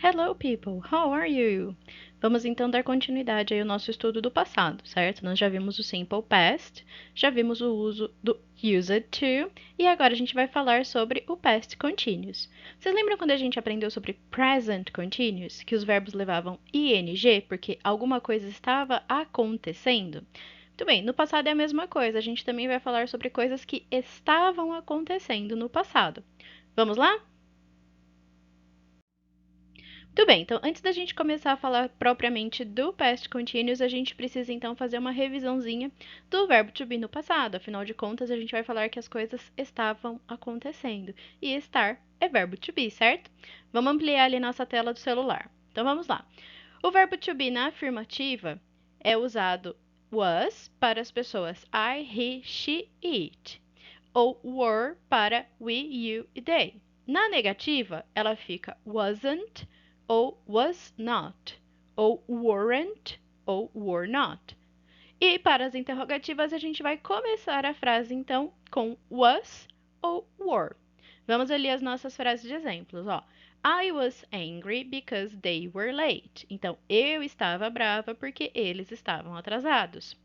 Hello, people. How are you? Vamos então dar continuidade aí ao nosso estudo do passado, certo? Nós já vimos o simple past, já vimos o uso do used to, e agora a gente vai falar sobre o past continuous. Vocês lembram quando a gente aprendeu sobre present continuous, que os verbos levavam ing porque alguma coisa estava acontecendo? Muito bem, no passado é a mesma coisa, a gente também vai falar sobre coisas que estavam acontecendo no passado. Vamos lá? Muito bem, então antes da gente começar a falar propriamente do past continuous, a gente precisa então fazer uma revisãozinha do verbo to be no passado. Afinal de contas, a gente vai falar que as coisas estavam acontecendo. E estar é verbo to be, certo? Vamos ampliar ali nossa tela do celular. Então vamos lá. O verbo to be na afirmativa é usado was para as pessoas I, he, she, it. Ou were para we, you e they. Na negativa, ela fica wasn't ou was not, ou weren't ou were not. E para as interrogativas, a gente vai começar a frase então com was ou were. Vamos ali as nossas frases de exemplos, ó. I was angry because they were late. Então, eu estava brava porque eles estavam atrasados.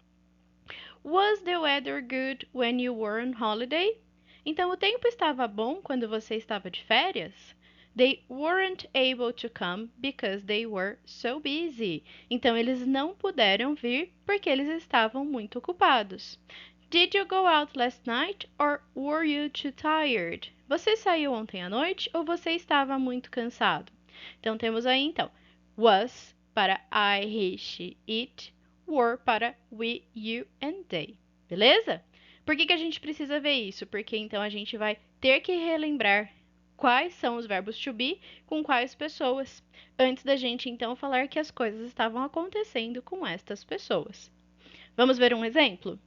Was the weather good when you were on holiday? Então, o tempo estava bom quando você estava de férias? They weren't able to come because they were so busy. Então, eles não puderam vir porque eles estavam muito ocupados. Did you go out last night or were you too tired? Você saiu ontem à noite ou você estava muito cansado? Então, temos aí, então, was para I, he, she, it, were para we, you and they. Beleza? Por que a gente precisa ver isso? Porque então a gente vai ter que relembrar quais são os verbos to be com quais pessoas, antes da gente então falar que as coisas estavam acontecendo com estas pessoas. Vamos ver um exemplo?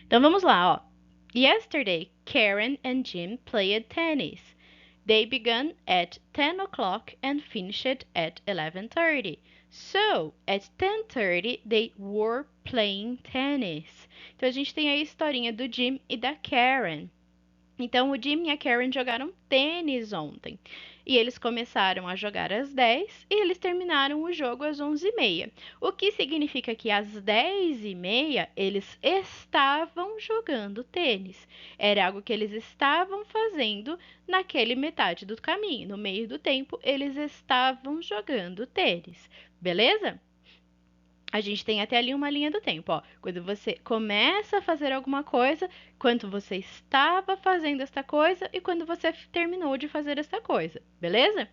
Então vamos lá, ó. Yesterday, Karen and Jim played tennis. They began at 10 o'clock and finished at 11:30. So, at 10:30, they were playing tennis. Então, a gente tem a historinha do Jim e da Karen. Então, o Jim e a Karen jogaram tênis ontem. E eles começaram a jogar às 10 e eles terminaram o jogo às 11h30. O que significa que às 10h30 eles estavam jogando tênis. Era algo que eles estavam fazendo naquele metade do caminho. No meio do tempo, eles estavam jogando tênis. Beleza? A gente tem até ali uma linha do tempo, ó. Quando você começa a fazer alguma coisa, quando você estava fazendo esta coisa e quando você terminou de fazer esta coisa, beleza?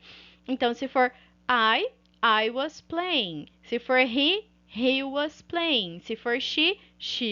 Então, se for I was playing. Se for he was playing. Se for she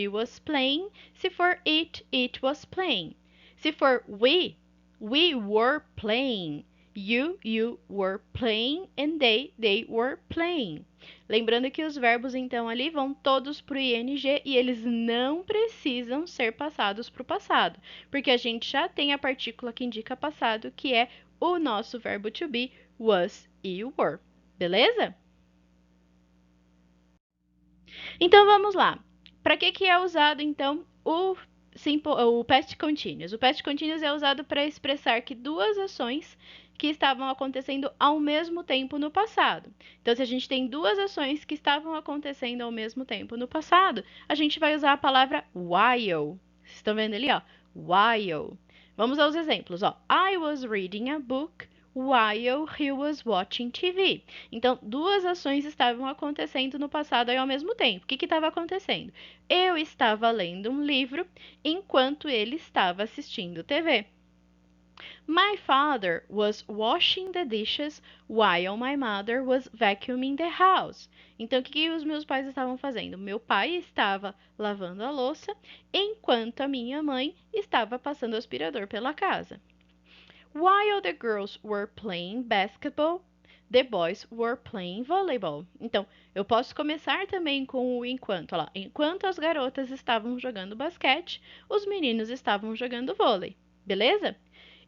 was playing. Se for it was playing. Se for we were playing. You were playing and they were playing. Lembrando que os verbos, então, ali vão todos para o ing e eles não precisam ser passados para o passado, porque a gente já tem a partícula que indica passado, que é o nosso verbo to be, was e were. Beleza? Então, vamos lá. Para que é usado, então, o past continuous? O past continuous é usado para expressar que duas ações que estavam acontecendo ao mesmo tempo no passado. Então, se a gente tem duas ações que estavam acontecendo ao mesmo tempo no passado, a gente vai usar a palavra while. Vocês estão vendo ali, ó? While. Vamos aos exemplos, ó. I was reading a book while he was watching TV. Então, duas ações estavam acontecendo no passado ao mesmo tempo. O que estava acontecendo? Eu estava lendo um livro enquanto ele estava assistindo TV. My father was washing the dishes while my mother was vacuuming the house. Então, o que os meus pais estavam fazendo? Meu pai estava lavando a louça enquanto a minha mãe estava passando o aspirador pela casa. While the girls were playing basketball, the boys were playing volleyball. Então, eu posso começar também com o enquanto. Olha lá. Enquanto as garotas estavam jogando basquete, os meninos estavam jogando vôlei. Beleza?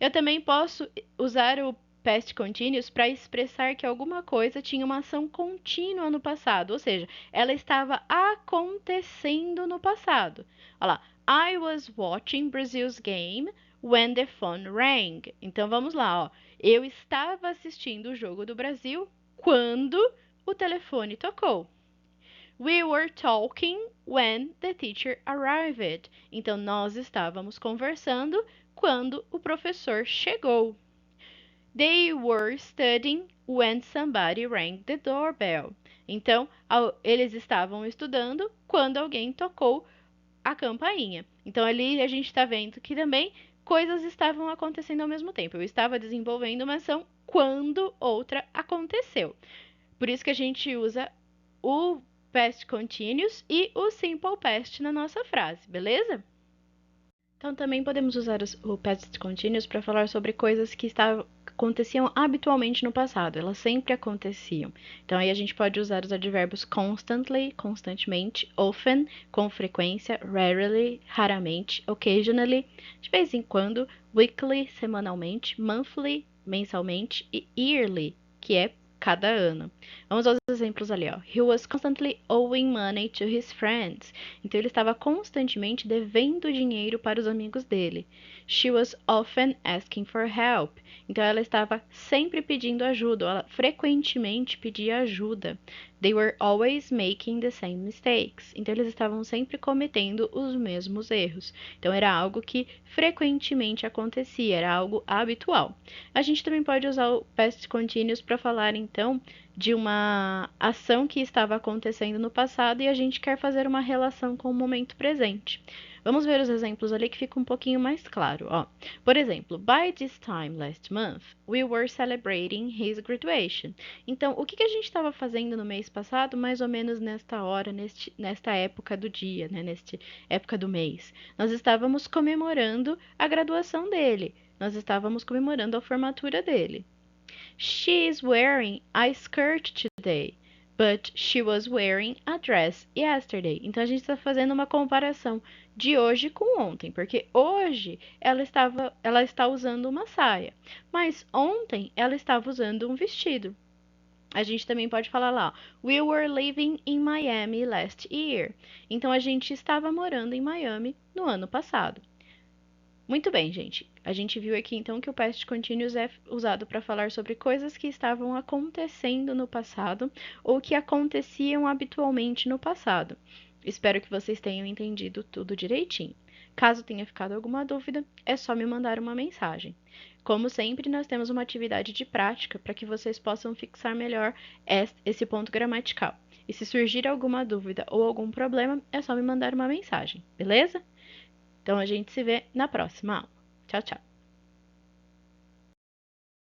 Eu também posso usar o past continuous para expressar que alguma coisa tinha uma ação contínua no passado, ou seja, ela estava acontecendo no passado. Olha lá. I was watching Brazil's game when the phone rang. Então vamos lá, ó. Eu estava assistindo o jogo do Brasil quando o telefone tocou. We were talking when the teacher arrived. Então, nós estávamos conversando quando o professor chegou. They were studying when somebody rang the doorbell. Então, eles estavam estudando quando alguém tocou a campainha. Então, ali a gente está vendo que também coisas estavam acontecendo ao mesmo tempo. Eu estava desenvolvendo uma ação quando outra aconteceu. Por isso que a gente usa o past continuous e o simple past na nossa frase, beleza? Então também podemos usar o past continuous para falar sobre coisas que aconteciam habitualmente no passado, elas sempre aconteciam. Então aí a gente pode usar os advérbios constantly, constantemente, often, com frequência, rarely, raramente, occasionally, de vez em quando, weekly, semanalmente, monthly, mensalmente e yearly, que é cada ano. Vamos aos exemplos ali, ó. He was constantly owing money to his friends. Então ele estava constantemente devendo dinheiro para os amigos dele. She was often asking for help. Então ela estava sempre pedindo ajuda, ela frequentemente pedia ajuda. They were always making the same mistakes. Então eles estavam sempre cometendo os mesmos erros. Então era algo que frequentemente acontecia, era algo habitual. A gente também pode usar o past continuous para falar então de uma ação que estava acontecendo no passado e a gente quer fazer uma relação com o momento presente. Vamos ver os exemplos ali que fica um pouquinho mais claro. Ó. Por exemplo, by this time last month, we were celebrating his graduation. Então, o que a gente estava fazendo no mês passado, mais ou menos nesta hora, nesta época do dia, né? Nesta época do mês? Nós estávamos comemorando a graduação dele. Nós estávamos comemorando a formatura dele. She is wearing a skirt today, but she was wearing a dress yesterday. Então a gente está fazendo uma comparação de hoje com ontem, porque hoje ela está usando uma saia, mas ontem ela estava usando um vestido. A gente também pode falar lá, we were living in Miami last year. Então a gente estava morando em Miami no ano passado. Muito bem, gente. A gente viu aqui então que o past continuous é usado para falar sobre coisas que estavam acontecendo no passado ou que aconteciam habitualmente no passado. Espero que vocês tenham entendido tudo direitinho. Caso tenha ficado alguma dúvida, é só me mandar uma mensagem. Como sempre, nós temos uma atividade de prática para que vocês possam fixar melhor esse ponto gramatical. E se surgir alguma dúvida ou algum problema, é só me mandar uma mensagem, beleza? Então a gente se vê na próxima aula. Tchau, tchau!